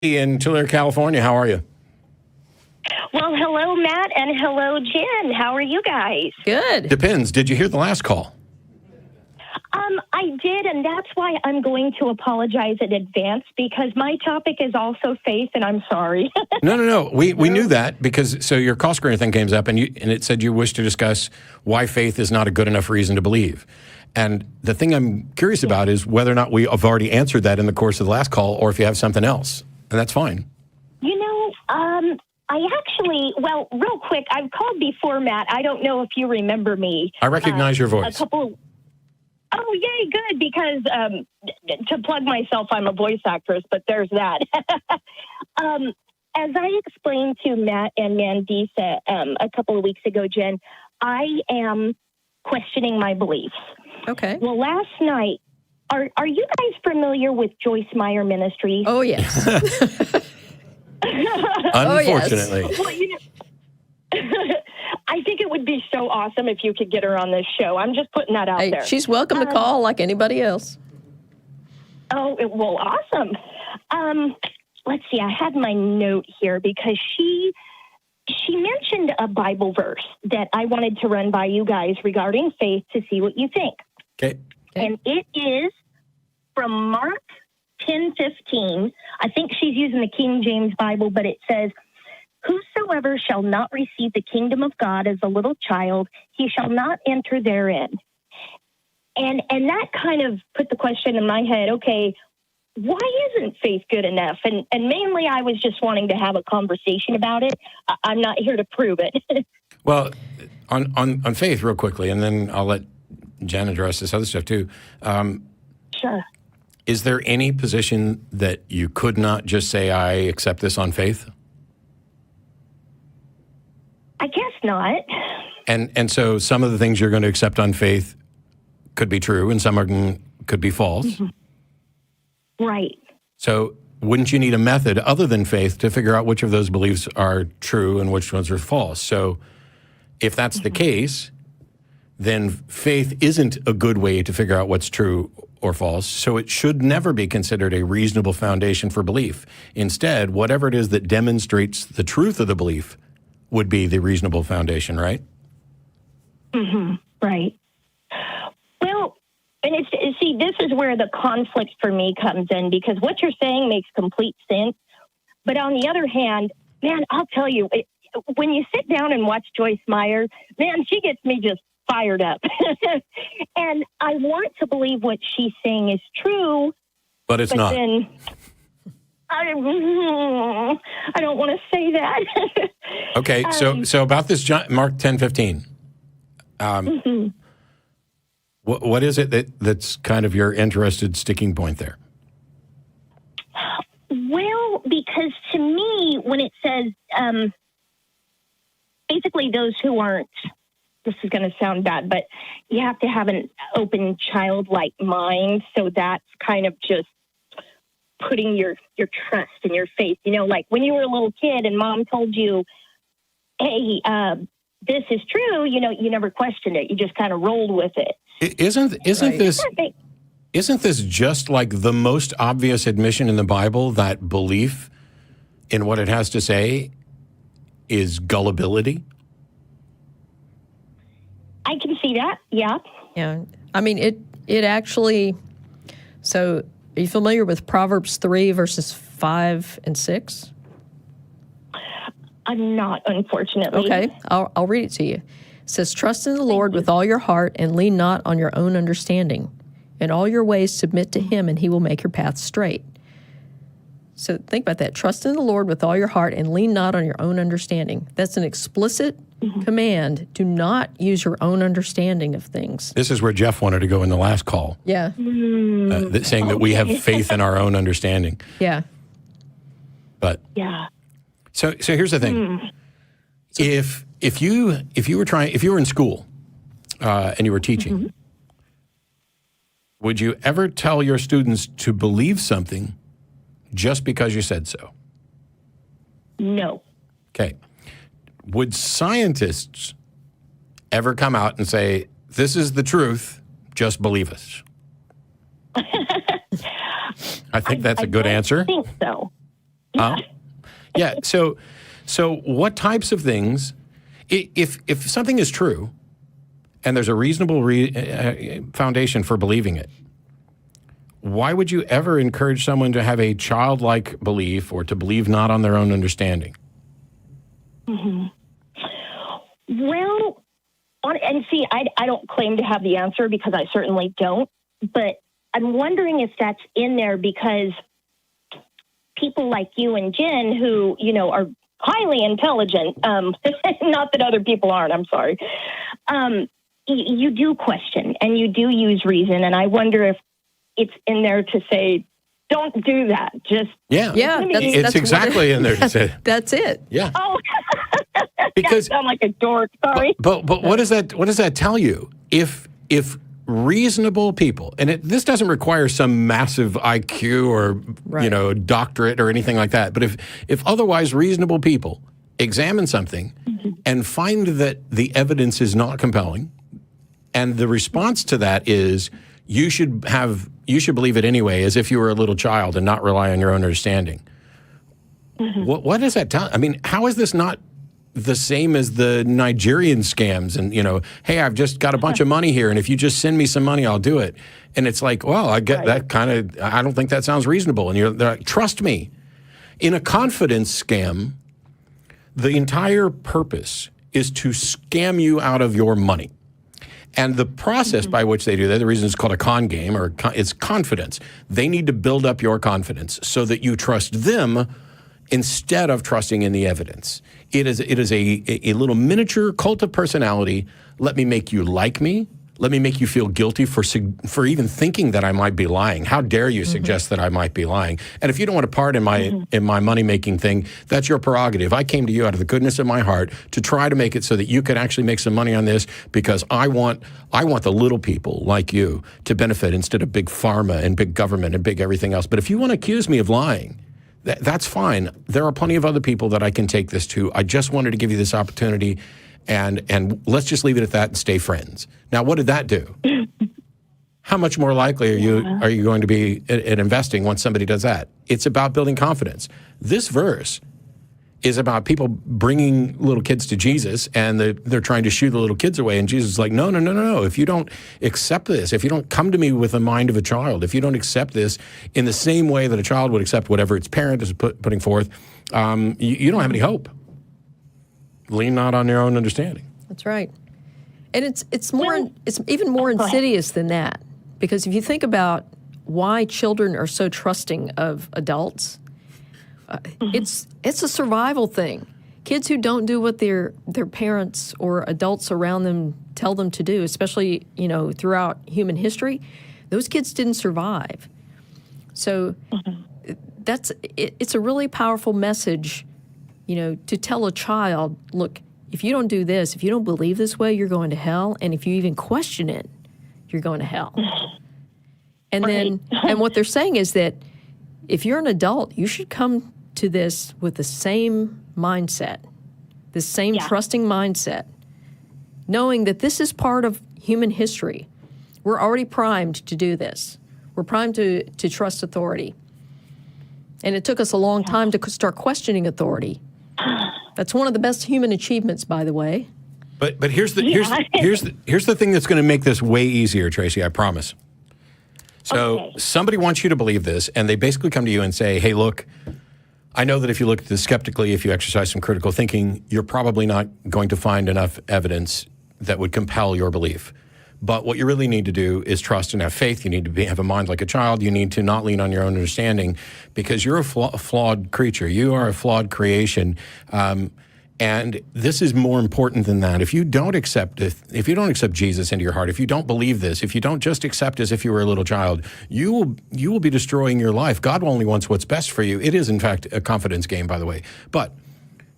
in Tulare, California. How are you? Well, hello, Matt, and hello, Jen. How are you guys? Good. Depends. Did you hear the last call? I did, and that's why I'm going to apologize in advance, because my topic is also faith, and I'm sorry. No. We knew that because so your call screener thing came up, and it said you wish to discuss why faith is not a good enough reason to believe. And the thing I'm curious about is whether or not we have already answered that in the course of the last call, or if you have something else, and that's fine. You know, I actually, well, real quick, I've called before, Matt. I don't know if you remember me. I recognize your voice. Oh, yay, good, because to plug myself, I'm a voice actress, but there's that. As I explained to Matt and Mandisa a couple of weeks ago, Jen, I am questioning my beliefs. Okay. Well, last night, are you guys familiar with Joyce Meyer Ministries? Oh, yes. Unfortunately. Well, I think it would be so awesome if you could get her on this show. I'm just putting that out there. She's welcome to call like anybody else. Oh, well, awesome. Let's see. I had my note here because she mentioned a Bible verse that I wanted to run by you guys regarding faith to see what you think. Okay. And it is from Mark 10:15. I think she's using the King James Bible, but it says, "Whosoever shall not receive the kingdom of God as a little child, he shall not enter therein." And that kind of put the question in my head, okay, why isn't faith good enough? And mainly I was just wanting to have a conversation about it. I'm not here to prove it. Well, on faith real quickly, and then I'll let Jen address this other stuff too. Sure. Is there any position that you could not just say, I accept this on faith? I guess not. And so some of the things you're going to accept on faith could be true and some of them could be false. Mm-hmm. Right. So wouldn't you need a method other than faith to figure out which of those beliefs are true and which ones are false? So if that's the case, then faith isn't a good way to figure out what's true or false. So it should never be considered a reasonable foundation for belief. Instead, whatever it is that demonstrates the truth of the belief would be the reasonable foundation, right? Mm-hmm. Right. Well, and see, this is where the conflict for me comes in, because what you're saying makes complete sense. But on the other hand, man, I'll tell you, when you sit down and watch Joyce Meyer, man, she gets me just fired up. And I want to believe what she's saying is true. But it's not. Then I don't want to say that. Okay, so about this Mark 10:15. What is it that's kind of your interested sticking point there? Well, because to me, when it says basically those who aren't, this is going to sound bad, but you have to have an open childlike mind. So that's kind of just putting your trust in your faith. You know, like when you were a little kid and mom told you, hey, this is true, you know, you never questioned it. You just kind of rolled with it. Isn't this just like the most obvious admission in the Bible that belief in what it has to say is gullibility? I can see that, yeah. Yeah. I mean, it actually, so are you familiar with Proverbs 3 verses 5 and 6? I'm not, unfortunately. Okay, I'll read it to you. It says, "Trust in the Lord with all your heart and lean not on your own understanding. In all your ways submit to him and he will make your path straight." So think about that. Trust in the Lord with all your heart and lean not on your own understanding. That's an explicit command. Do not use your own understanding of things. This is where Jeff wanted to go in the last call. Yeah. Saying that we have faith in our own understanding. Yeah. But yeah. So here's the thing. If you were in school and you were teaching, would you ever tell your students to believe something just because you said so? No. Okay. Would scientists ever come out and say, this is the truth, just believe us? I think that's a good answer. I think so. Yeah. So what types of things, if something is true and there's a reasonable foundation for believing it, why would you ever encourage someone to have a childlike belief or to believe not on their own understanding? Well, and see, I don't claim to have the answer because I certainly don't, but I'm wondering if that's in there because people like you and Jen who, are highly intelligent, not that other people aren't, I'm sorry, you do question and you do use reason, and I wonder if it's in there to say, don't do that. Just it's exactly in there to say. That's it. Yeah. Oh, because I sound like a dork. Sorry. But what does that tell you? If reasonable people, and this doesn't require some massive IQ or doctorate or anything like that, but if otherwise reasonable people examine something and find that the evidence is not compelling, and the response to that is you should believe it anyway, as if you were a little child and not rely on your own understanding. What does that tell? I mean, how is this not the same as the Nigerian scams? And hey, I've just got a bunch of money here, and if you just send me some money, I'll do it. And it's like, well, I get that kind of. I don't think that sounds reasonable. And they're like, trust me. In a confidence scam, the entire purpose is to scam you out of your money. And the process by which they do that, the reason it's called a con game, or it's confidence. They need to build up your confidence so that you trust them instead of trusting in the evidence. It is a little miniature cult of personality. Let me make you like me. Let me make you feel guilty for even thinking that I might be lying. How dare you suggest that I might be lying? And if you don't want to part in my money-making thing, that's your prerogative. I came to you out of the goodness of my heart to try to make it so that you could actually make some money on this, because I want the little people like you to benefit instead of big pharma and big government and big everything else. But if you want to accuse me of lying, that's fine. There are plenty of other people that I can take this to. I just wanted to give you this opportunity. And let's just leave it at that and stay friends. Now, what did that do? How much more likely are you going to be at investing once somebody does that? It's about building confidence. This verse is about people bringing little kids to Jesus, and they're trying to shoo the little kids away. And Jesus is like, no. If you don't accept this, if you don't come to me with the mind of a child, if you don't accept this in the same way that a child would accept whatever its parent is putting forth, you don't have any hope. Lean not on your own understanding. That's right. And it's even more insidious than that, because if you think about why children are so trusting of adults, it's a survival thing. Kids who don't do what their parents or adults around them tell them to do, especially throughout human history, those kids didn't survive. So it's a really powerful message. To tell a child, look, if you don't do this, if you don't believe this way, you're going to hell. And if you even question it, you're going to hell. And and what they're saying is that if you're an adult, you should come to this with the same mindset, the same trusting mindset, knowing that this is part of human history. We're already primed to do this. We're primed to trust authority. And it took us a long time to start questioning authority. That's one of the best human achievements, by the way. But here's the thing that's going to make this way easier, Tracy, I promise. So somebody wants you to believe this, and they basically come to you and say, hey, look, I know that if you look at this skeptically, if you exercise some critical thinking, you're probably not going to find enough evidence that would compel your belief. But what you really need to do is trust and have faith. You need to have a mind like a child. You need to not lean on your own understanding, because you're a flawed creature. You are a flawed creation. And this is more important than that. If you don't accept Jesus into your heart, if you don't believe this, if you don't just accept as if you were a little child, you will be destroying your life. God only wants what's best for you. It is, in fact, a confidence game, by the way. But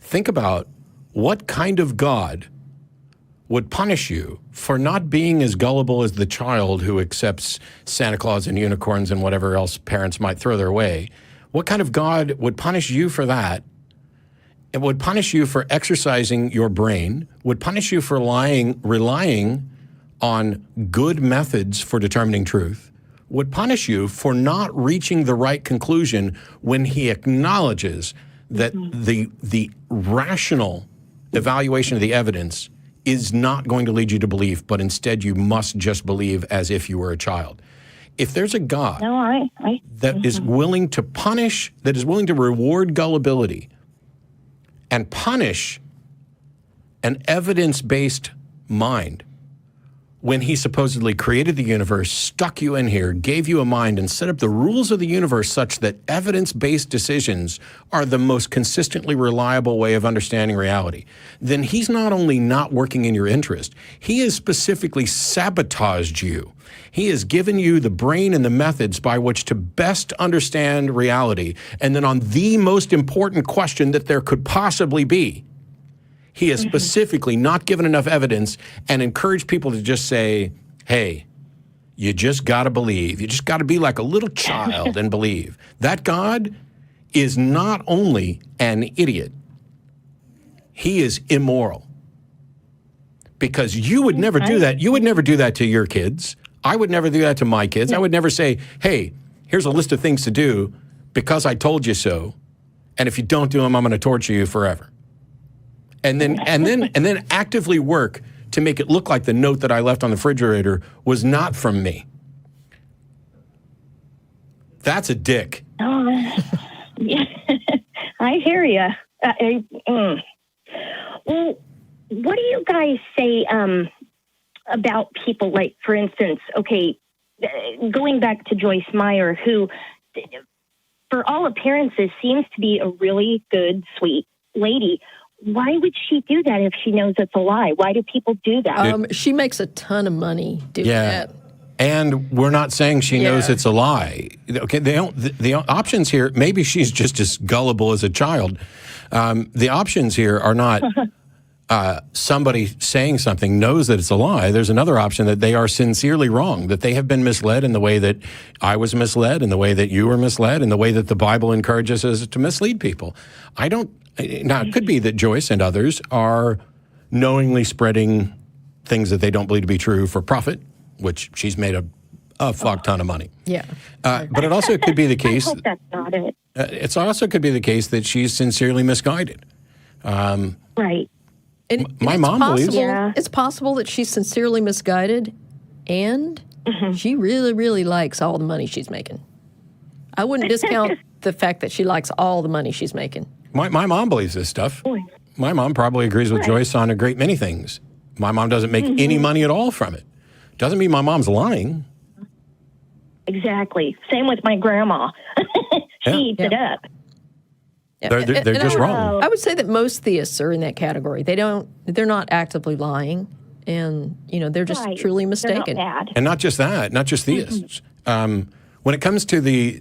think about what kind of God would punish you for not being as gullible as the child who accepts Santa Claus and unicorns and whatever else parents might throw their way. What kind of God would punish you for that? It would punish you for exercising your brain, would punish you for relying on good methods for determining truth, would punish you for not reaching the right conclusion when he acknowledges that the rational evaluation of the evidence is not going to lead you to belief, but instead you must just believe as if you were a child. If there's a God that is willing to punish, that is willing to reward gullibility and punish an evidence-based mind when he supposedly created the universe, stuck you in here, gave you a mind, and set up the rules of the universe such that evidence-based decisions are the most consistently reliable way of understanding reality, then he's not only not working in your interest, he has specifically sabotaged you. He has given you the brain and the methods by which to best understand reality, and then on the most important question that there could possibly be, he has specifically not given enough evidence and encouraged people to just say, hey, you just got to believe. You just got to be like a little child and believe. That God is not only an idiot, he is immoral. Because you would never do that. You would never do that to your kids. I would never do that to my kids. I would never say, hey, here's a list of things to do because I told you so. And if you don't do them, I'm going to torture you forever. And then actively work to make it look like the note that I left on the refrigerator was not from me. That's a dick. Yeah, I hear you. Well, what do you guys say about people like, for instance, going back to Joyce Meyer, who, for all appearances, seems to be a really good, sweet lady. Why would she do that if she knows it's a lie? Why do people do that? She makes a ton of money doing that. And we're not saying she knows it's a lie. Okay, the options here, maybe she's just as gullible as a child. The options here are not somebody saying something knows that it's a lie. There's another option that they are sincerely wrong, that they have been misled in the way that I was misled, in the way that you were misled, in the way that the Bible encourages us to mislead people. Now, it could be that Joyce and others are knowingly spreading things that they don't believe to be true for profit, which she's made a fuck ton of money. Yeah. But it also could be the case. I hope that's not it. It also could be the case that she's sincerely misguided. Right. My mom believes. Yeah. It's possible that she's sincerely misguided, and she really, really likes all the money she's making. I wouldn't discount the fact that she likes all the money she's making. My mom believes this stuff. My mom probably agrees with Joyce on a great many things. My mom doesn't make any money at all from it. Doesn't mean my mom's lying. Exactly. Same with my grandma. She eats it up. They're just wrong. I would say that most theists are in that category. They're not actively lying, and they're just truly mistaken. They're not bad. And not just that, not just theists. When it comes to the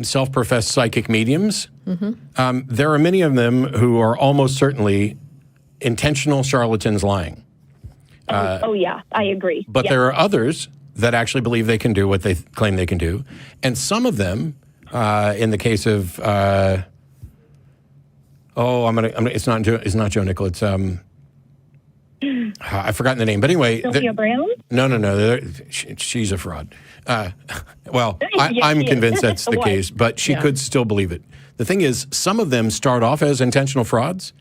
self-professed psychic mediums, there are many of them who are almost certainly intentional charlatans lying. Yeah, I agree. But there are others that actually believe they can do what they claim they can do, and some of them, in the case of, it's not Joe Nickel. It's I've forgotten the name, but anyway. Sylvia Brown? No. She's a fraud. I'm convinced that's the case, but she could still believe it. The thing is, some of them start off as intentional frauds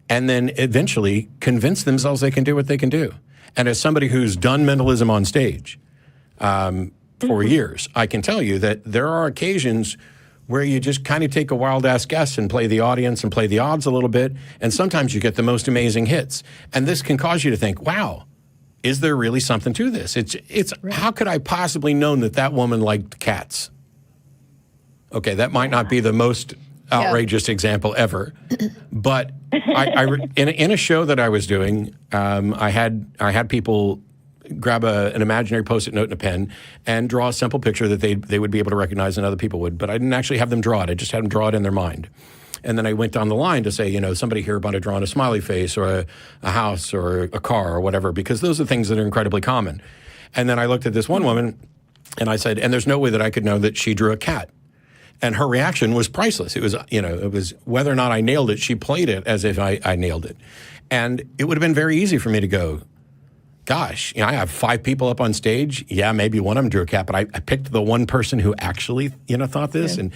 and then eventually convince themselves they can do what they can do. And as somebody who's done mentalism on stage for years, I can tell you that there are occasions where you just kind of take a wild-ass guess and play the audience and play the odds a little bit, and sometimes you get the most amazing hits. And this can cause you to think, wow, is there really something to this? It's how could I possibly known that woman liked cats? Okay, that might not be the most outrageous example ever, but in a show that I was doing, I had people grab an imaginary Post-it note and a pen and draw a simple picture that they would be able to recognize and other people would, but I didn't actually have them draw it. I just had them draw it in their mind. And then I went down the line to say, somebody here might have drawn a smiley face or a house or a car or whatever, because those are things that are incredibly common. And then I looked at this one woman and I said, and there's no way that I could know that she drew a cat. And her reaction was priceless. It was, it was whether or not I nailed it, she played it as if I nailed it. And it would have been very easy for me to go, gosh, I have 5 people up on stage. Yeah, maybe one of them drew a cat, but I picked the one person who actually, thought this. And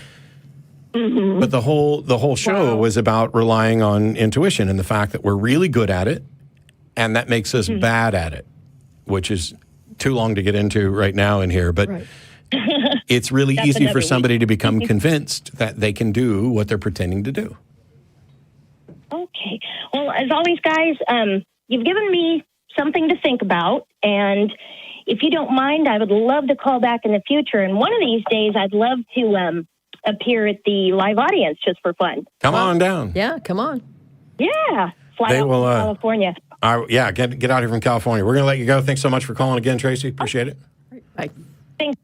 but the whole show was about relying on intuition and the fact that we're really good at it, and that makes us bad at it, which is too long to get into right now in here. But it's really easy for somebody to become convinced that they can do what they're pretending to do. Okay. Well, as always, guys, you've given me something to think about, and if you don't mind, I would love to call back in the future. And one of these days, I'd love to appear at the live audience just for fun. Come on down. Yeah, come on. Yeah. Fly out from California. Get out here from California. We're going to let you go. Thanks so much for calling again, Tracy. Appreciate it. Bye. Thanks.